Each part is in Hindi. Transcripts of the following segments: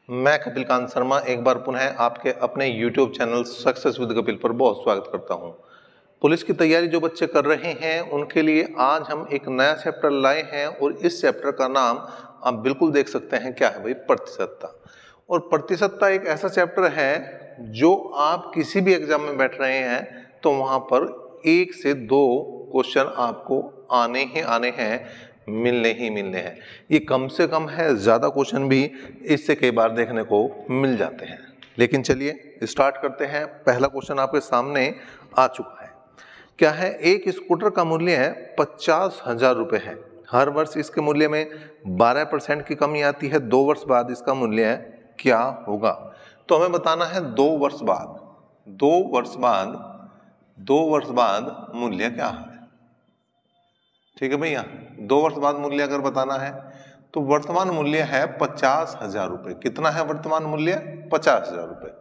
मैं कपिल कांत शर्मा एक बार पुनः आपके अपने YouTube channel success with Kapil पर बहुत स्वागत करता हूं। पुलिस की तैयारी जो बच्चे कर रहे हैं उनके लिए आज हम एक नया चैप्टर लाए हैं और इस चैप्टर का नाम आप बिल्कुल देख सकते हैं क्या है भाई, प्रतिशतता। और प्रतिशतता एक ऐसा चैप्टर है जो आप किसी भी एग्जाम में बैठ रहे हैं तो वहां पर 1 से 2 क्वेश्चन आपको आने ही आने हैं, मिलने ही मिलने हैं। ये कम से कम है, ज़्यादा क्वेश्चन भी इससे कई बार देखने को मिल जाते हैं। लेकिन चलिए स्टार्ट करते हैं। पहला क्वेश्चन आपके सामने आ चुका है। क्या है? एक स्कूटर का मूल्य है 50,000 रुपये है। हर वर्ष इसके मूल्य में 12% की कमी आती है। 2 वर्ष बाद इसका मूल्य क्या होगा? तो हमें बताना है 2 वर्ष बाद। 2 वर्ष बाद मूल्य क्या है? ठीक है भैया, 2 वर्ष बाद मूल्य अगर बताना है तो वर्तमान मूल्य है 50,000 रुपये। कितना है वर्तमान मूल्य? 50,000 रुपये।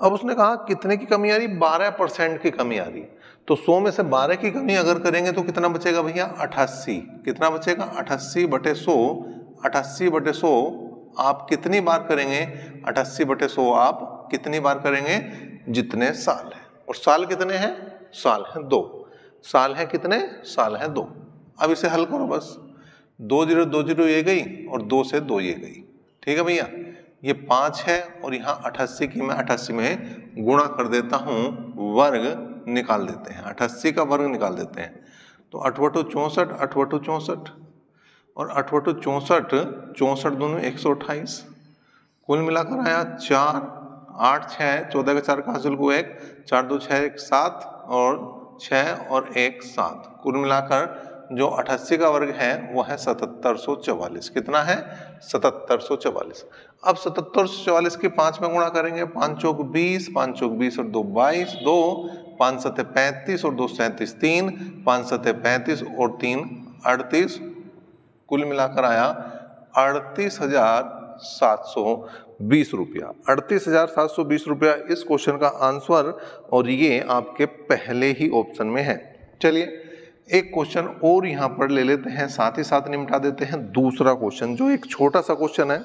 अब उसने कहा कितने की कमी आ रही? 12% की कमी आ रही। तो 100 में से 12 की कमी अगर करेंगे तो कितना बचेगा भैया? 88। कितना बचेगा? 88/100। 88/100 आप कितनी बार करेंगे? 88/100 आप कितनी बार करेंगे? जितने साल है। और साल कितने हैं? साल है 2। साल है कितने? साल है 2। अब इसे हल करो बस। 2 0 2 0 ये गई और 2 से 2 ये गई। ठीक है भैया, ये 5 है और यहाँ 88 की मैं 88 में गुणा कर देता हूँ, वर्ग निकाल देते हैं। 88 का वर्ग निकाल देते हैं तो 8 बटो 64, 8 बटो 64 और 8 बटो 64, 64 दूनी 128। कुल मिलाकर आया 4, 8 6, 14 का 4 का हासिल को 1, 4 2 6 1 7 और 6 और 1 7। कुल मिलाकर जो 88 का वर्ग है वो है 7744। कितना है? 7744। अब 7744 के 5 में गुणा करेंगे। 5 चौक 20, 5 चौक 20 और 2 22, 2 5 7 35 और 2 37, 3 5 7 35 और 3 38। कुल मिलाकर आया 38,720 रुपया। 38,720 रुपया इस क्वेश्चन का आंसर, और ये आपके पहले ही ऑप्शन में है। चलिए एक क्वेश्चन और यहाँ पर ले लेते हैं, साथ ही साथ निपटा देते हैं दूसरा क्वेश्चन जो एक छोटा सा क्वेश्चन है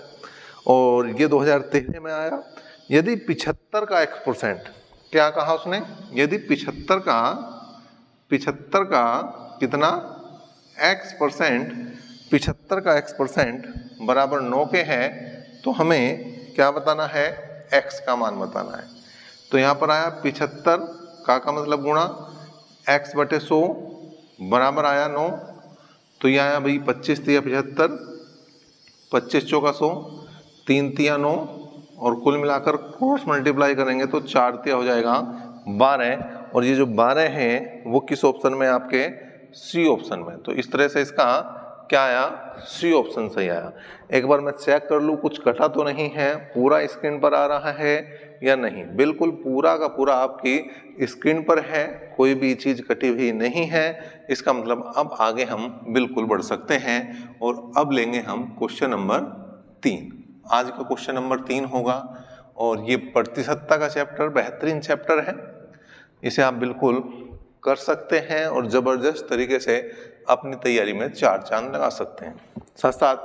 और ये 2013 में आया। यदि 75 का x%, क्या कहा उसने? यदि 75 का कितना x%, 75 का x% बराबर 9 के है तो हमें क्या बताना है? x का मान बताना है। तो यहाँ पर आया 75 का मतलब गुणा x/100 बराबर आया 9। तो यह आया भाई 25 तिया 75, 25 चौका 100, 3 तिया 9 और कुल मिलाकर क्रॉस मल्टीप्लाई करेंगे तो 4 तिया हो जाएगा 12। और ये जो 12 है वो किस ऑप्शन में? आपके सी ऑप्शन में। तो इस तरह से इसका क्या आया? सी ऑप्शन सही आया। एक बार मैं चेक कर लूँ कुछ कटा तो नहीं है, पूरा स्क्रीन पर आ रहा है या नहीं? बिल्कुल पूरा का पूरा आपकी स्क्रीन पर है, कोई भी चीज कटी हुई नहीं है। इसका मतलब अब आगे हम बिल्कुल बढ़ सकते हैं और अब लेंगे हम क्वेश्चन नंबर 3। आज का क्वेश्चन नंबर 3 होगा और ये प्रतिशतता का चैप्टर बेहतरीन चैप्टर है। इसे आप बिल्कुल कर सकते हैं और जबरदस्त तरीके से अपनी तैयारी में 4 चांद लगा सकते हैं। साथ साथ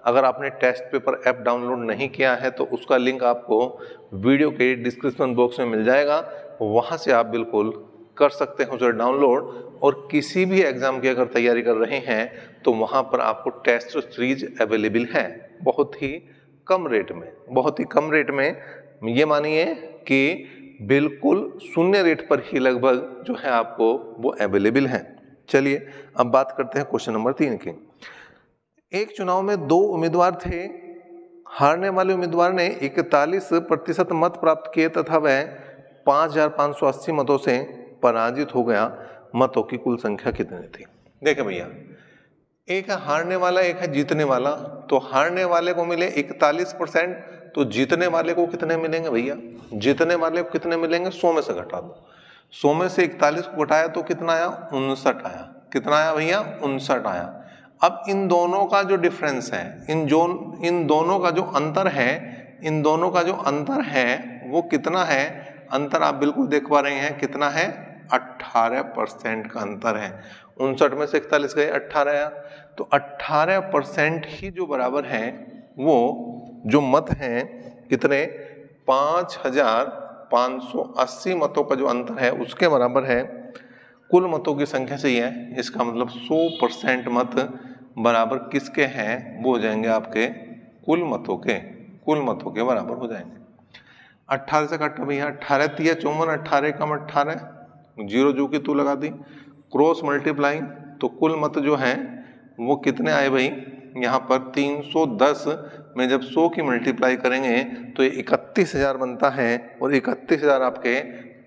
अगर आपने टेस्ट पेपर ऐप डाउनलोड नहीं किया है तो उसका लिंक आपको वीडियो के डिस्क्रिप्शन बॉक्स में मिल जाएगा, वहां से आप बिल्कुल कर सकते हैं उसे डाउनलोड। और किसी भी एग्जाम की अगर तैयारी कर रहे हैं तो वहां पर आपको टेस्ट सीरीज अवेलेबल है बहुत ही कम रेट में। बहुत ही कम रेट में, ये मानिए कि बिल्कुल शून्य रेट पर ही लगभग जो है आपको वो अवेलेबल है। चलिए अब बात करते हैं क्वेश्चन नंबर 3 की। एक चुनाव में 2 उम्मीदवार थे। हारने वाले उम्मीदवार ने 41% मत प्राप्त किए तथा वह 5,580 मतों से पराजित हो गया। मतों की कुल संख्या कितनी थी? देखिए भैया, एक है हारने वाला, एक है जीतने वाला। तो हारने वाले को मिले 41%, तो जीतने वाले को कितने मिलेंगे भैया? जीतने वाले को कितने मिलेंगे? 100 में से घटा दो। 100 में से 41 को घटाया तो कितना आया? 59 आया। कितना आया भैया? 59 आया। अब इन दोनों का जो डिफरेंस है, इन दोनों का जो अंतर है वो कितना है? अंतर आप बिल्कुल देख पा रहे हैं कितना है? 18% का अंतर है। 59 में से 41 गए, 18 आया। तो 18% ही जो बराबर है वो जो मत हैं कितने 5580 मतों का जो अंतर है उसके बराबर है कुल मतों की संख्या सही है। इसका मतलब 100% मत बराबर किसके हैं, वो हो जाएंगे आपके कुल मतों के बराबर हो जाएंगे। 18 से काटा भैया, 18 3 54, 18 कम 18, जीरो जो की तू लगा दी, क्रॉस मल्टीप्लाइंग तो कुल मत जो हैं वो कितने आए भाई, यहाँ पर 310 में जब 100 की मल्टीप्लाई करेंगे तो ये 31,000 बनता है, और 31,000 आपके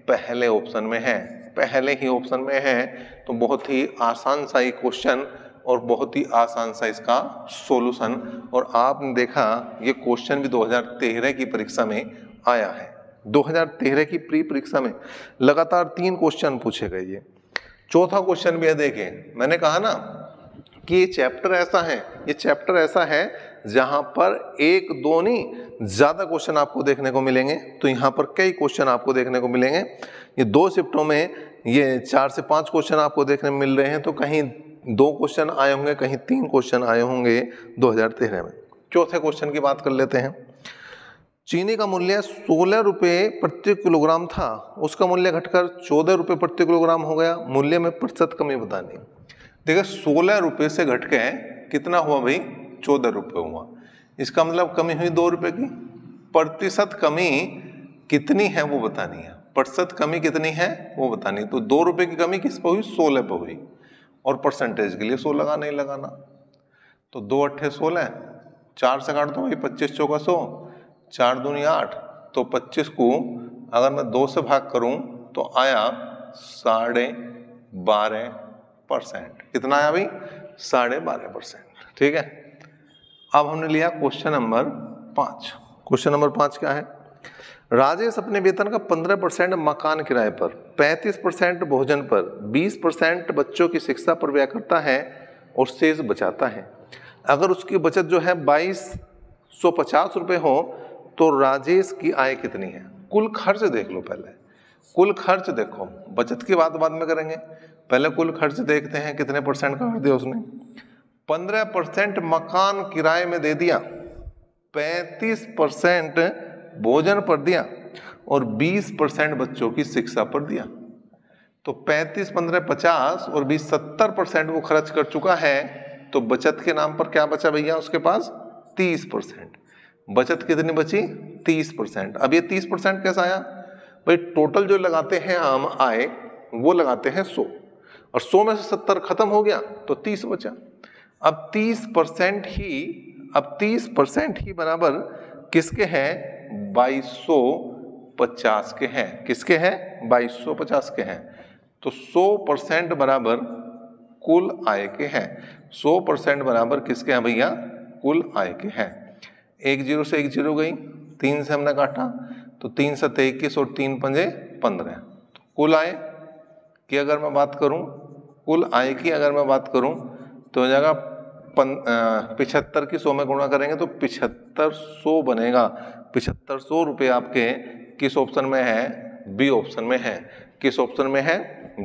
पहले ऑप्शन में है, पहले ही ऑप्शन में है। तो बहुत ही आसान सा ये क्वेश्चन और बहुत ही आसान सा इसका सॉल्यूशन। और आपने देखा ये क्वेश्चन भी 2013 की परीक्षा में आया है। 2013 की प्री परीक्षा में लगातार 3 क्वेश्चन पूछे गए। ये चौथा क्वेश्चन भी है, देखें मैंने कहा ना कि ये चैप्टर ऐसा है जहां पर एक दो नहीं ज्यादा क्वेश्चन आपको देखने को मिलेंगे। तो यहाँ पर कई क्वेश्चन आपको देखने को मिलेंगे। ये 2 शिफ्टों में ये 4 से 5 क्वेश्चन आपको देखने में मिल रहे हैं। तो कहीं 2 क्वेश्चन आए होंगे, कहीं 3 क्वेश्चन आए होंगे 2013 में। चौथे क्वेश्चन की बात कर लेते हैं। चीनी का मूल्य 16 रुपये प्रति किलोग्राम था, उसका मूल्य घटकर 14 रुपये प्रति किलोग्राम हो गया, मूल्य में प्रतिशत कमी बतानी। देखिए 16 रुपये से घट के कितना हुआ भाई, 14 रुपये हुआ। इसका मतलब कमी हुई 2 रुपये की। प्रतिशत कमी कितनी है वो बतानी है, प्रतिशत कमी कितनी है वो बतानी। तो 2 रुपये की कमी किस पर हुई, 16 पर हुई, और परसेंटेज के लिए 100 लगा नहीं लगाना। तो 2 अट्ठे 16, 4 से काट दो भाई, 25 चौका 100, 4 दूनी 8, तो 25 को अगर मैं 2 से भाग करूं तो आया 12.5%। कितना आया भाई, 12.5%। ठीक है। अब हमने लिया क्वेश्चन नंबर 5। क्वेश्चन नंबर 5 क्या है, राजेश अपने वेतन का 15% मकान किराए पर, 35% भोजन पर, 20% बच्चों की शिक्षा पर व्यय करता है और शेष बचाता है। अगर उसकी बचत जो है 2250 रुपये हो तो राजेश की आय कितनी है। कुल खर्च देख लो, पहले कुल खर्च देखो, बचत की बात बाद में करेंगे। पहले कुल खर्च देखते हैं कितने परसेंट का कर दिया उसने। 15% मकान किराए में दे दिया, 35% भोजन पर दिया और 20% बच्चों की शिक्षा पर दिया। तो 35, 15, 50 और 20, 70% वो खर्च कर चुका है। तो बचत के नाम पर क्या बचा भैया उसके पास, 30%। बचत कितनी बची, 30%। अब ये 30% कैसा आया भाई, टोटल जो लगाते हैं हम आय वो लगाते हैं 100, और 100 में से 70 खत्म हो गया तो 30 बचा। अब 30% ही बराबर किसके हैं, 2250 के हैं। किसके हैं, 2250 के हैं। तो 100% बराबर कुल आय के हैं। 100% बराबर किसके हैं भैया, कुल आय के हैं। 1 0 से 1 0 गई, 3 से हमने काटा तो 3 7 21 और 3 पंजे 15। तो कुल आय की अगर मैं बात करूं, कुल आय की अगर मैं बात करूं तो हो जाएगा 75 की 100 में गुणा करेंगे तो 7500 बनेगा। 7500 रुपये आपके किस ऑप्शन में है, बी ऑप्शन में है। किस ऑप्शन में है,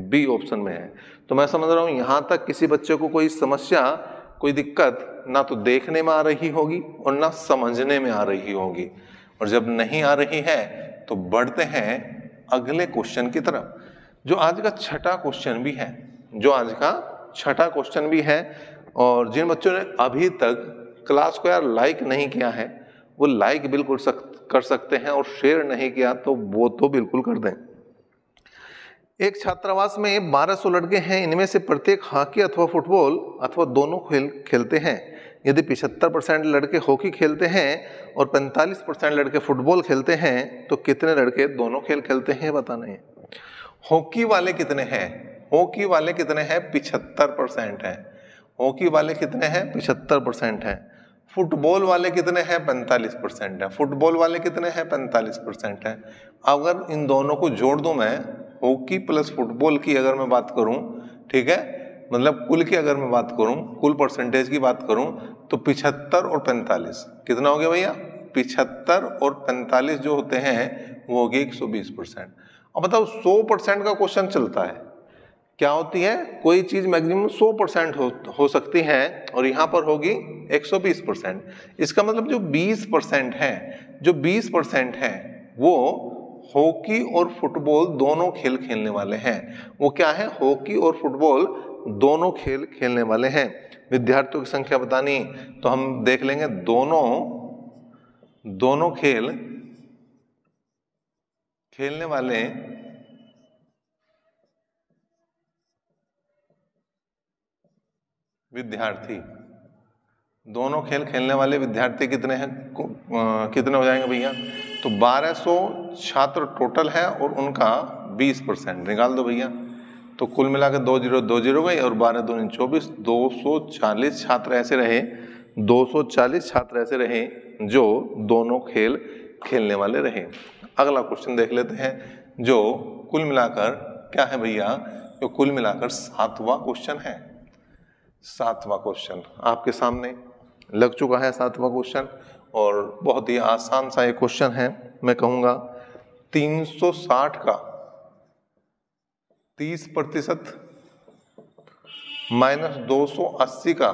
बी ऑप्शन में है। तो मैं समझ रहा हूं यहां तक किसी बच्चे को कोई समस्या, कोई दिक्कत ना तो देखने में आ रही होगी और ना समझने में आ रही होगी। और जब नहीं आ रही है तो बढ़ते हैं अगले क्वेश्चन की तरफ, जो आज का छठा क्वेश्चन भी है। और जिन बच्चों ने अभी तक क्लास को यार लाइक नहीं किया है वो लाइक बिल्कुल कर सकते हैं, और शेयर नहीं किया तो वो तो बिल्कुल कर दें। एक छात्रावास में 1200 लड़के हैं, इनमें से प्रत्येक हॉकी अथवा फुटबॉल अथवा दोनों खेलते हैं। यदि 75% लड़के हॉकी खेलते हैं और 45% लड़के फुटबॉल खेलते हैं तो कितने लड़के दोनों खेल खेलते हैं बताना है। हॉकी वाले कितने हैं, 75% हैं। हॉकी वाले कितने हैं, 75% हैं। फुटबॉल वाले कितने हैं, 45% हैं। फुटबॉल वाले कितने हैं, 45% हैं। अगर इन दोनों को जोड़ दूं मैं, हॉकी प्लस फुटबॉल की अगर मैं बात करूं, ठीक है, मतलब कुल की अगर मैं बात करूं, कुल परसेंटेज की बात करूं तो 75 और 45 कितना हो गया भैया, 75 और 45 जो होते हैं वो हो गए 120%। अब बताओ 100% का क्वेश्चन चलता है, क्या होती है, कोई चीज मैक्सिमम 100% हो सकती है और यहाँ पर होगी 120%। इसका मतलब जो 20% है, जो 20% है वो हॉकी और फुटबॉल दोनों खेल खेलने वाले हैं। वो क्या है, हॉकी और फुटबॉल दोनों खेल खेलने वाले हैं। विद्यार्थियों की संख्या बतानी तो हम देख लेंगे दोनों खेल खेलने वाले विद्यार्थी, दोनों खेल खेलने वाले विद्यार्थी कितने हैं, कितने हो जाएंगे भैया, तो 1200 छात्र टोटल है और उनका 20% निकाल दो भैया। तो कुल मिलाकर 2 गई और 12 दूनी 24, 240 छात्र ऐसे रहे, 240 छात्र ऐसे रहे जो दोनों खेल खेलने वाले रहे। अगला क्वेश्चन देख लेते हैं जो कुल मिलाकर क्या है भैया, जो कुल मिलाकर 7वां क्वेश्चन है। 7वां क्वेश्चन आपके सामने लग चुका है, 7वां क्वेश्चन, और बहुत ही आसान सा एक क्वेश्चन है। मैं कहूँगा 360 का 30% माइनस 280 का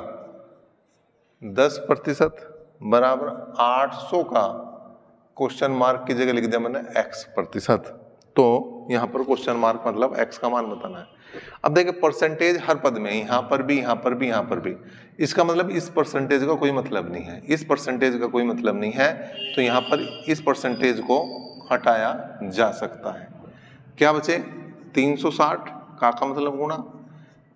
10% बराबर 800 का क्वेश्चन मार्क की जगह लिख दिया मैंने x%। तो यहाँ पर क्वेश्चन मार्क मतलब x का मान बताना है। अब देखिए परसेंटेज हर पद में, यहाँ पर भी, यहाँ पर भी, यहाँ पर भी, इसका मतलब इस परसेंटेज का कोई मतलब नहीं है, इस परसेंटेज का कोई मतलब नहीं है, तो यहाँ पर इस परसेंटेज को हटाया जा सकता है। क्या बचे, 360 का मतलब गुणा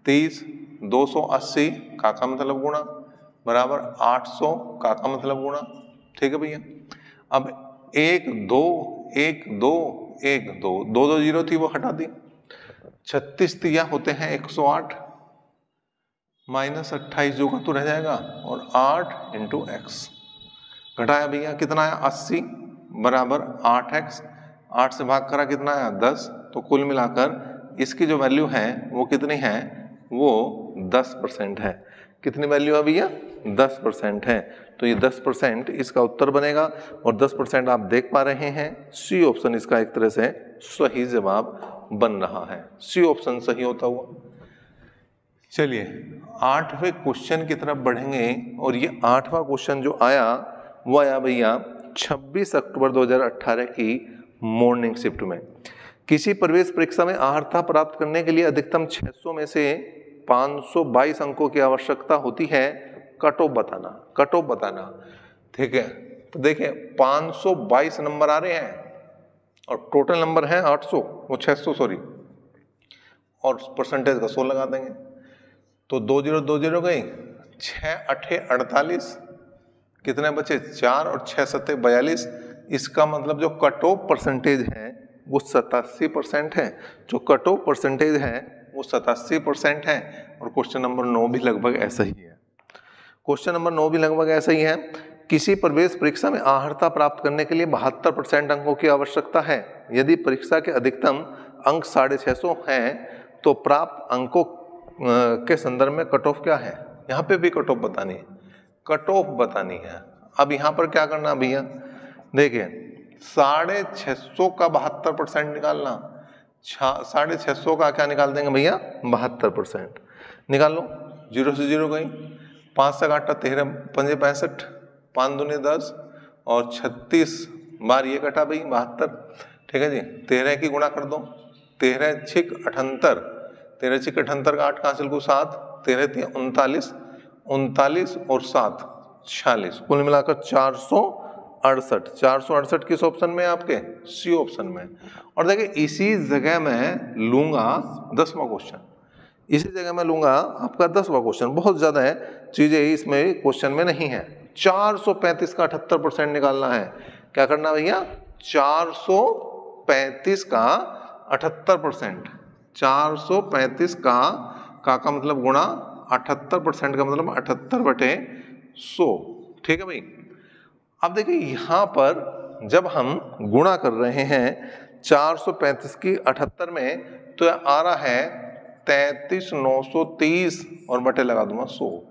30, 280 का मतलब गुणा बराबर 800 का मतलब गुणा। ठीक है भैया। अब 1 2 1 2 1 2 2 2 जीरो थी वो हटा दी, 36 तिया होते हैं 108 माइनस 28 जो का तो रह जाएगा और 8 इंटू एक्स घटाया भैया, कितना आया 80 बराबर 8x, 8 से भाग करा कितना आया 10। तो कुल मिलाकर इसकी जो वैल्यू है वो कितनी है, वो 10% है। कितनी वैल्यू है भैया, 10% है। तो ये 10% इसका उत्तर बनेगा और 10% आप देख पा रहे हैं, सी ऑप्शन इसका एक तरह से सही जवाब बन रहा है, सी ऑप्शन सही होता हुआ। चलिए 8वें क्वेश्चन की तरफ बढ़ेंगे और ये 8वां क्वेश्चन जो आया वो आया भैया 26 अक्टूबर 2018 की मॉर्निंग शिफ्ट में। किसी प्रवेश परीक्षा में अर्हता प्राप्त करने के लिए अधिकतम 600 में से 522 अंकों की आवश्यकता होती है, कट ऑफ बताना, कट ऑफ बताना। ठीक है, तो देखिए 522 नंबर आ रहे हैं और टोटल नंबर है 800, वो 600 सॉरी, और परसेंटेज का 100 लगा देंगे तो 20 गई, 6 8 48, कितने बचे 4 और 6 7 42। इसका मतलब जो कट ऑफ परसेंटेज है वो 87% है, जो कट ऑफ परसेंटेज है वो 87% है। और क्वेश्चन नंबर 9 भी लगभग ऐसा ही है, क्वेश्चन नंबर 9 भी लगभग ऐसा ही है। किसी प्रवेश परीक्षा में अर्हता प्राप्त करने के लिए 72% अंकों की आवश्यकता है। यदि परीक्षा के अधिकतम अंक 650 हैं तो प्राप्त अंकों के संदर्भ में कट ऑफ क्या है, यहाँ पे भी कट ऑफ बतानी है, कट ऑफ बतानी है। अब यहाँ पर क्या करना भैया, देखिए 650 का 72% निकालना, 650 का क्या निकाल देंगे भैया 72% निकाल लो, 0 से 0 गई, 5 से काटा 13 5 65, 5 दूनी 10 और 36 बार ये कटा भाई 72। ठीक है जी, 13 की गुणा कर दो, 13 6 78, 13 6 78 का 8 कहाँ से लिखूं 7, 13 3 39, 39 और 7 46, कुल मिलाकर 468। 468 किस ऑप्शन में है आपके, सी ऑप्शन में। और देखिए इसी जगह मैं लूंगा 10वां क्वेश्चन, इसी जगह मैं लूंगा आपका 10वां क्वेश्चन, बहुत ज्यादा है चीजें इसमें क्वेश्चन में नहीं है। 435 का 78% निकालना है, क्या करना भैया 435 का 78%, 435 का मतलब गुणा 78% का मतलब 78/100। ठीक है भाई। अब देखिए यहां पर जब हम गुणा कर रहे हैं 435 की 78 में तो आ रहा है 33,930 और बटे लगा दूंगा 100,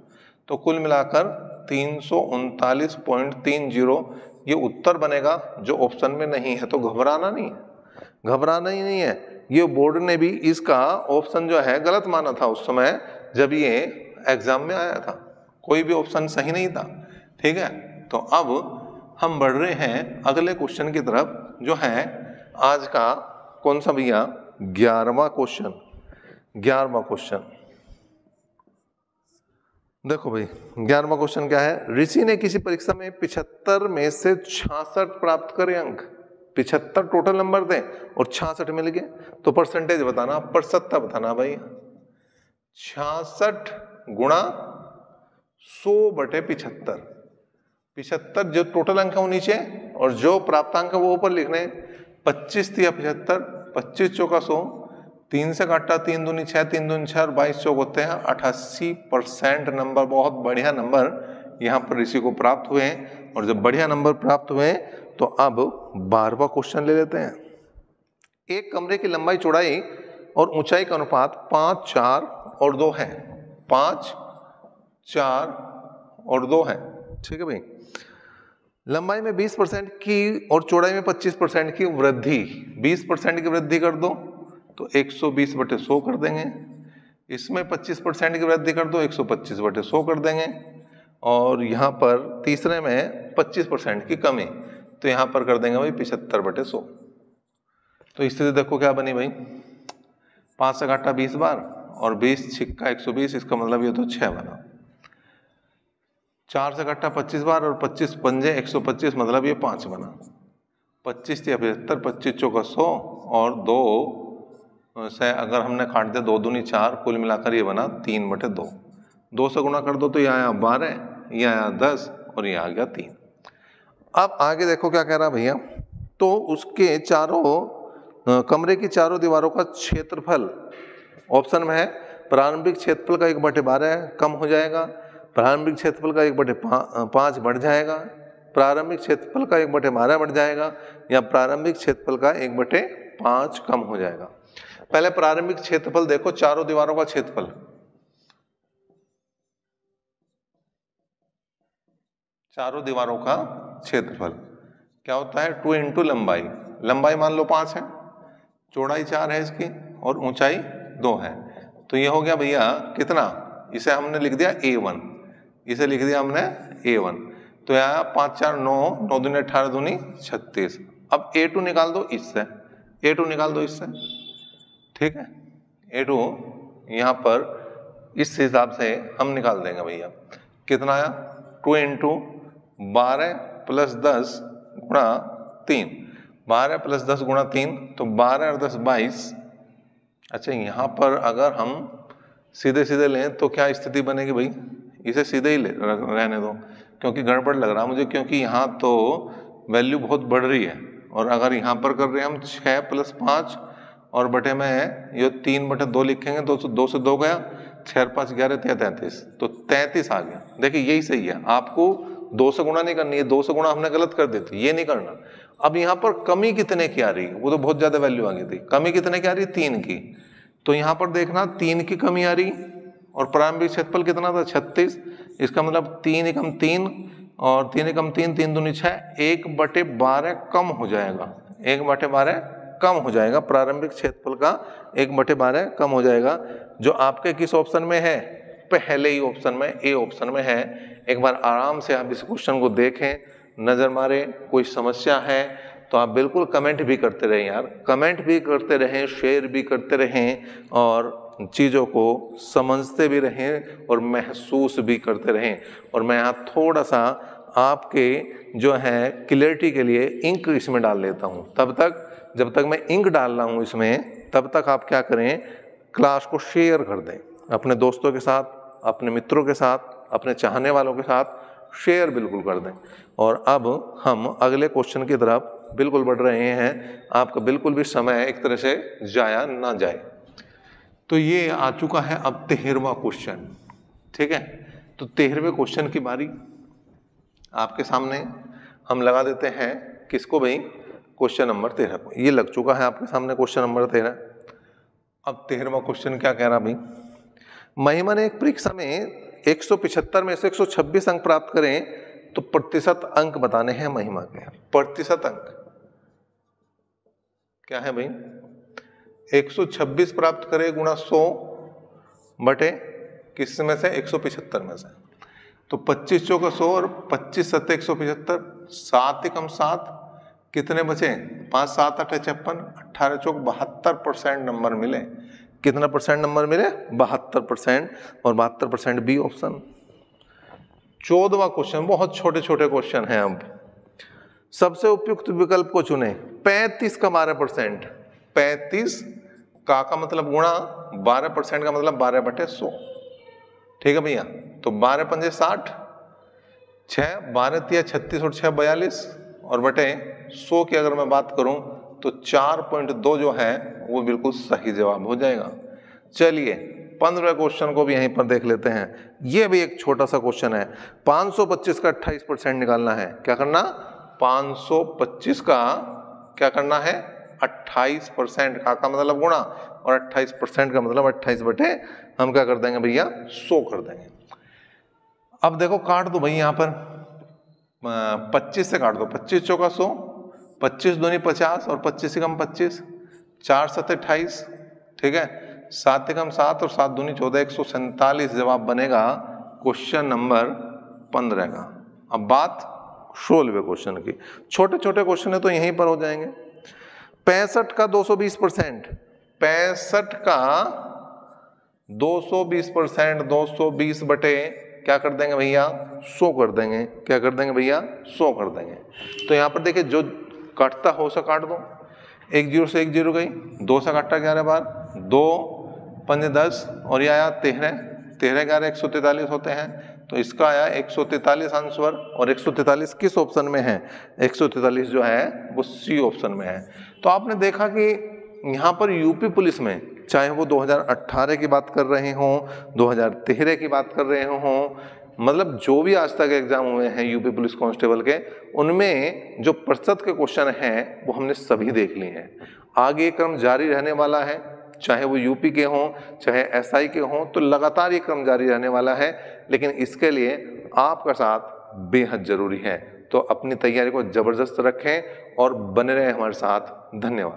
तो कुल मिलाकर 339.30 ये उत्तर बनेगा जो ऑप्शन में नहीं है। तो घबराना नहीं है, घबराना ही नहीं है, ये बोर्ड ने भी इसका ऑप्शन जो है गलत माना था उस समय जब ये एग्जाम में आया था, कोई भी ऑप्शन सही नहीं था। ठीक है, तो अब हम बढ़ रहे हैं अगले क्वेश्चन की तरफ, जो है आज का कौन सा भैया, 11वां क्वेश्चन। 11वां क्वेश्चन देखो भाई, 11वां क्वेश्चन क्या है। ऋषि ने किसी परीक्षा में 75 में से 66 प्राप्त करे अंक। 75 टोटल नंबर थे और 66 मिल गए, तो परसेंटेज बताना, प्रतिशतता बताना भाई। 66 गुणा 100/75। 75 जो टोटल अंक है वो नीचे और जो प्राप्तांक है वो ऊपर लिखने। 25 या 75, 25 चौका 100, 3 से काटा 3 दूनी 6, 3 दूनी 6 और 22 चौक होते हैं 88% नंबर। बहुत बढ़िया नंबर यहाँ पर ऋषि को प्राप्त हुए हैं। और जब बढ़िया नंबर प्राप्त हुए तो अब 12वां क्वेश्चन ले लेते हैं। एक कमरे की लंबाई चौड़ाई और ऊंचाई का अनुपात 5, 4 और 2 है। 5, 4 और 2 है। ठीक है भाई, लंबाई में 20% की और चौड़ाई में 25% की वृद्धि, 20% की वृद्धि कर दो तो 120/100 कर देंगे। इसमें 25% की वृद्धि कर दो 125/100 कर देंगे। और यहाँ पर तीसरे में 25% की कमी, तो यहाँ पर कर देंगे भाई 75/100। तो स्थिति देखो क्या बनी भाई, 5 से काटा 20 बार और 20 छिक्का 120, इसका मतलब ये तो 6 बना। 4 से काटा 25 बार और 25 पंजे 125, मतलब ये 5 बना। 25 या 75, 25 चौका 100 और 2 से अगर हमने काट दिया 2 दूनी 4, कुल मिलाकर ये बना 3/2। 2 से गुणा कर दो तो ये आया 12, ये आया 10 और ये आ गया 3। अब आगे देखो क्या कह रहा भैया, तो उसके चारों कमरे की चारों दीवारों का क्षेत्रफल, ऑप्शन में है प्रारंभिक क्षेत्रफल का 1/12 कम हो जाएगा, प्रारंभिक क्षेत्रफल का 1/5 बढ़ जाएगा, प्रारंभिक क्षेत्रफल का 1/12 बढ़ जाएगा, या प्रारंभिक क्षेत्रफल का 1/5 कम हो जाएगा। पहले प्रारंभिक क्षेत्रफल देखो, चारों दीवारों का क्षेत्रफल, चारों दीवारों का क्षेत्रफल क्या होता है, 2 इंटू लंबाई। लंबाई मान लो 5 है, चौड़ाई 4 है इसकी और ऊंचाई 2 है, तो ये हो गया भैया कितना, इसे हमने लिख दिया A1, इसे लिख दिया हमने A1। तो यहाँ 5 4 9, 9 दूनी 18 दूनी 36। अब A2 निकाल दो इससे, A2 निकाल दो इससे। ठीक है, A2 यहाँ पर इस हिसाब से हम निकाल देंगे भैया, कितना आया, 2 इंटू 12 प्लस 10 गुणा 3, 12 प्लस 10 गुणा 3, तो 12 और 10 22। अच्छा, यहाँ पर अगर हम सीधे सीधे लें तो क्या स्थिति बनेगी भाई, इसे सीधे ही रहने दो क्योंकि गड़बड़ लग रहा है मुझे, क्योंकि यहाँ तो वैल्यू बहुत बढ़ रही है। और अगर यहाँ पर कर रहे हैं हम 6 + 5 और बटे में ये 3/2 लिखेंगे, 2 से 2 गया, 6 और 5 11 33, तो 33 आ गया। देखिए यही सही है, आपको 2 से गुणा नहीं करनी है, 2 से गुणा हमने गलत कर दी थी, ये नहीं करना। अब यहाँ पर कमी कितने की आ रही है, वो तो बहुत ज्यादा वैल्यू आ गई थी, कमी कितने की आ रही है, 3 की। तो यहाँ पर देखना 3 की कमी आ रही और प्रारंभिक क्षेत्रफल कितना था, 36। इसका मतलब 3 एकम 3 और 3 एकम 3, 3 दूनी 6, 1/12 कम हो जाएगा, 1/12 कम हो जाएगा, प्रारंभिक क्षेत्रफल का 1/12 कम हो जाएगा, जो आपके किस ऑप्शन में है, पहले ही ऑप्शन में, ए ऑप्शन में है। एक बार आराम से आप इस क्वेश्चन को देखें, नजर मारें, कोई समस्या है तो आप बिल्कुल कमेंट भी करते रहें यार, कमेंट भी करते रहें, शेयर भी करते रहें और चीज़ों को समझते भी रहें और महसूस भी करते रहें। और मैं यहाँ थोड़ा सा आपके जो है क्लियरिटी के लिए इंक इसमें डाल लेता हूँ, तब तक जब तक मैं इंक डाल रहा हूँ इसमें, तब तक आप क्या करें, क्लास को शेयर कर दें अपने दोस्तों के साथ, अपने मित्रों के साथ, अपने चाहने वालों के साथ शेयर बिल्कुल कर दें। और अब हम अगले क्वेश्चन की तरफ बिल्कुल बढ़ रहे हैं, आपका बिल्कुल भी समय एक तरह से जाया ना जाए। तो ये आ चुका है अब 13वां क्वेश्चन। ठीक है, तो 13वें क्वेश्चन की बारी आपके सामने हम लगा देते हैं, किसको भाई, क्वेश्चन नंबर 13 को। ये लग चुका है आपके सामने क्वेश्चन नंबर 13। अब 13वां क्वेश्चन क्या कह रहा भाई, महिमा ने एक परीक्षा में 175 में से 126 अंक प्राप्त करें तो प्रतिशत अंक बताने हैं महिमा के। प्रतिशत अंक क्या है भाई, 126 प्राप्त करें गुणा 100 बटे किस में से 175 में से। तो 25 चौका 100 और 25 सत्ते 175, 7 एकम 7, कितने बचे 5 7 8 56, 18 चौक 72% नंबर मिले। कितना परसेंट नंबर मिले 72%, और 72% बी ऑप्शन। 14वां क्वेश्चन, बहुत छोटे छोटे क्वेश्चन हैं। अब सबसे उपयुक्त विकल्प को चुने। 35 का 12%, 35 का मतलब गुणा 12% का मतलब 12/100। ठीक है भैया, तो 12 पंजे 60, 6 12 तिया 36 और 6 42, और बटे 100 की अगर मैं बात करूं तो 4.2 जो है वो बिल्कुल सही जवाब हो जाएगा। चलिए 15 क्वेश्चन को भी यहीं पर देख लेते हैं। ये भी एक छोटा सा क्वेश्चन है। 525 का 28% निकालना है। क्या करना, 525 का क्या करना है 28% का मतलब गुणा, और 28% का मतलब 28 बटे हम क्या कर देंगे भैया 100 कर देंगे। अब देखो काट दो भाई, यहाँ पर 25 से काट दो, 25 चौका 100, 25 दूनी 50 और 25 एकम 25, 4 7 28, ठीक है, 7 एकम 7 और 7 दूनी 14, 147 जवाब बनेगा क्वेश्चन नंबर 15 का। अब बात 16वें क्वेश्चन की। छोटे छोटे क्वेश्चन है तो यहीं पर हो जाएंगे। 65 का 220%, 65 का 220%, 220 बटे क्या कर देंगे भैया 100 कर देंगे। क्या कर देंगे भैया 100 कर देंगे। तो यहाँ पर देखिए जो काटता हो उसे काट दो, 1 0 से 1 0 गई, 2 से काटा 11 बार, 2 5 10 और ये आया 13, 13 11 143 होते हैं। तो इसका आया 143 आंसर, और 143 किस ऑप्शन में है, 143 जो है वो सी ऑप्शन में है। तो आपने देखा कि यहाँ पर यूपी पुलिस में चाहे वो 2018 की बात कर रहे हों, 2013 की बात कर रहे हों, मतलब जो भी आज तक एग्जाम हुए हैं यूपी पुलिस कांस्टेबल के, उनमें जो प्रतिशत के क्वेश्चन हैं वो हमने सभी देख लिए हैं। आगे क्रम जारी रहने वाला है, चाहे वो यूपी के हों चाहे एसआई के हों, तो लगातार ये क्रम जारी रहने वाला है। लेकिन इसके लिए आपका साथ बेहद जरूरी है। तो अपनी तैयारी को जबरदस्त रखें और बने रहें हमारे साथ। धन्यवाद।